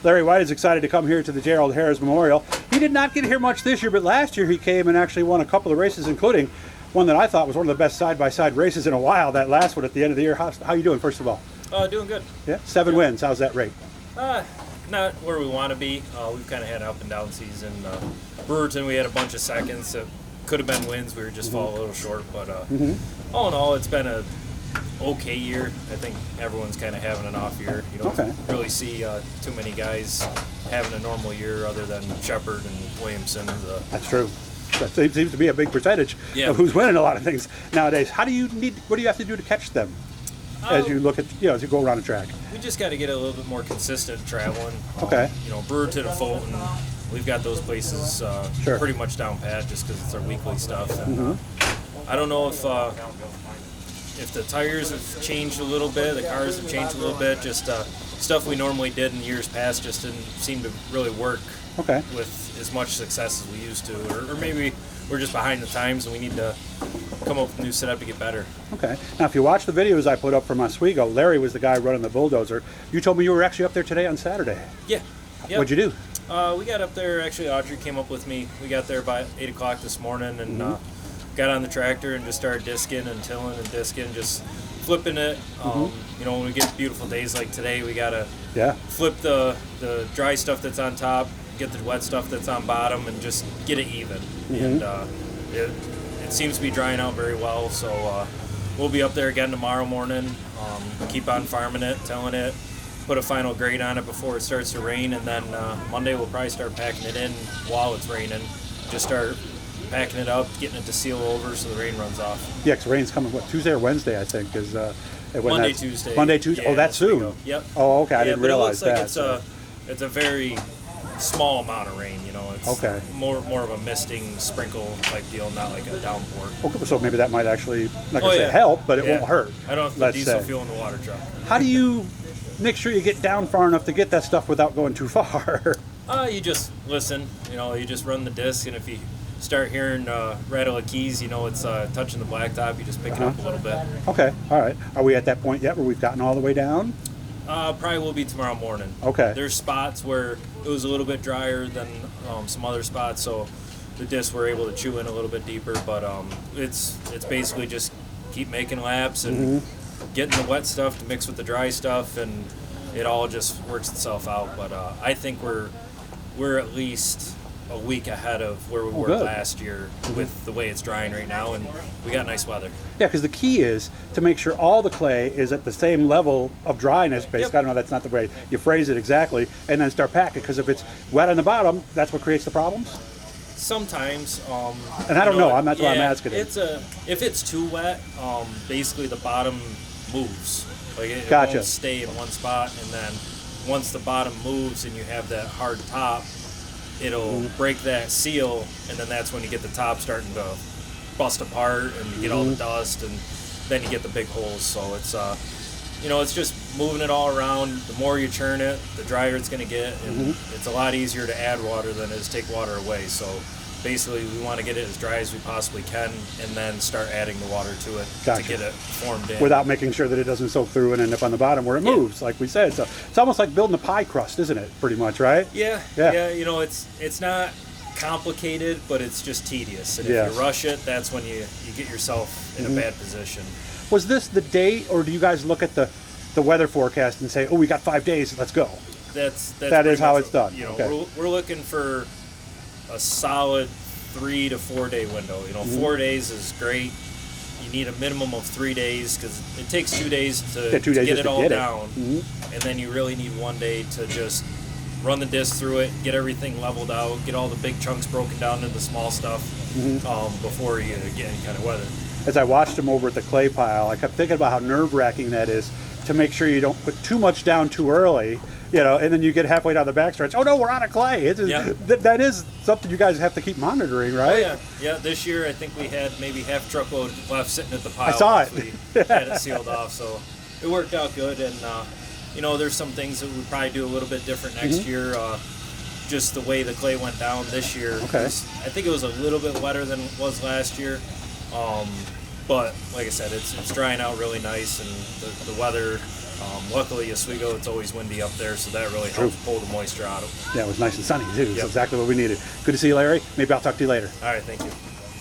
Larry Wight is excited to come here to the Gerald Harris Memorial. He did not get here much this year, but last year he came and actually won a couple of races, including one that I thought was one of the best side-by-side races in a while, that last one at the end of the year. How you doing, first of all? Doing good. Yeah, 7 wins. How's that rate? Not where we want to be. We've kind of had an up and down season. Brewerton, we had a bunch of seconds that could have been wins. We were just falling a little short, but all in all, it's been a okay year. I think everyone's kind of having an off year. You don't really see too many guys having a normal year other than Shepard and Williamson. That's true. That seems to be a big percentage of who's winning a lot of things nowadays. What do you have to do to catch them as you look at, as you go around the track? We just got to get a little bit more consistent traveling. Brewerton and Fulton, we've got those places pretty much down pat just because it's our weekly stuff. And I don't know if the tires have changed a little bit, the cars have changed a little bit, just stuff we normally did in years past just didn't seem to really work with as much success as we used to, or maybe we're just behind the times and we need to come up with a new setup to get better. Okay. Now, if you watch the videos I put up from Oswego, Larry was the guy running the bulldozer. You told me you were actually up there today on Saturday. Yeah. Yep. What'd you do? We got up there, actually Audrey came up with me. We got there by 8 o'clock this morning and got on the tractor and just started disking and tilling and disking, just flipping it. When we get beautiful days like today, we gotta flip the dry stuff that's on top, get the wet stuff that's on bottom, and just get it even. And it seems to be drying out very well, so we'll be up there again tomorrow morning. Keep on farming it, tilling it, put a final grade on it before it starts to rain, and then Monday we'll probably start packing it in while it's raining. Just start packing it up, getting it to seal over so the rain runs off. Yeah, because rain's coming, Tuesday or Wednesday, I think, is Monday, Tuesday. Monday, Tuesday. Yeah, that's soon. Yep. Oh, okay. I didn't realize that. It's a very small amount of rain. It's more of a misting sprinkle type deal, not like a downpour. Okay, so maybe that might actually, help, but it won't hurt. I don't have the diesel fuel in the water truck. How do you make sure you get down far enough to get that stuff without going too far? You just listen. You just run the disc, and if you start hearing rattle of keys, it's touching the blacktop, you just pick it up a little bit. Okay, all right. Are we at that point yet where we've gotten all the way down? Probably will be tomorrow morning. Okay. There's spots where it was a little bit drier than some other spots, so the discs were able to chew in a little bit deeper, but it's basically just keep making laps and getting the wet stuff to mix with the dry stuff, and it all just works itself out. But I think we're at least a week ahead of where we were last year with the way it's drying right now, and we got nice weather. Yeah, because the key is to make sure all the clay is at the same level of dryness, basically. I don't know, that's not the way you phrase it exactly, and then start packing, because if it's wet on the bottom, that's what creates the problems? Sometimes. And I don't know, that's why I'm asking it. If it's too wet, basically the bottom moves. Like it won't stay in one spot, and then once the bottom moves and you have that hard top, it'll break that seal, and then that's when you get the top starting to bust apart, and you get all the dust, and then you get the big holes. So it's it's just moving it all around. The more you churn it, the drier it's going to get, and it's a lot easier to add water than it is to take water away. So basically, we want to get it as dry as we possibly can, and then start adding the water to it to get it formed in. Without making sure that it doesn't soak through and end up on the bottom where it moves, like we said. So it's almost like building a pie crust, isn't it? Pretty much, right? Yeah. It's not complicated, but it's just tedious. And if you rush it, that's when you get yourself in a bad position. Was this the date, or do you guys look at the weather forecast and say, oh, we got 5 days, let's go? That is how it's done. We're looking for a solid 3 to 4 day window. 4 days is great. You need a minimum of 3 days, because it takes 2 days to get it all down, and then you really need 1 day to just run the disc through it, get everything leveled out, get all the big chunks broken down into small stuff before you get any kind of weather. As I watched him over at the clay pile, I kept thinking about how nerve-wracking that is to make sure you don't put too much down too early, and then you get halfway down the backstretch. Oh no, we're out of clay. That is something you guys have to keep monitoring, right? Oh, yeah. This year I think we had maybe half truckload left sitting at the pile. I saw it. We had it sealed off, so it worked out good. And there's some things that we'll probably do a little bit different next year. Just the way the clay went down this year. Okay. I think it was a little bit wetter than it was last year. But like I said, it's drying out really nice, and the weather Luckily, Oswego, it's always windy up there, so that really helps pull the moisture out of it. Yeah, it was nice and sunny too. That's exactly what we needed. Good to see you, Larry. Maybe I'll talk to you later. All right, thank you.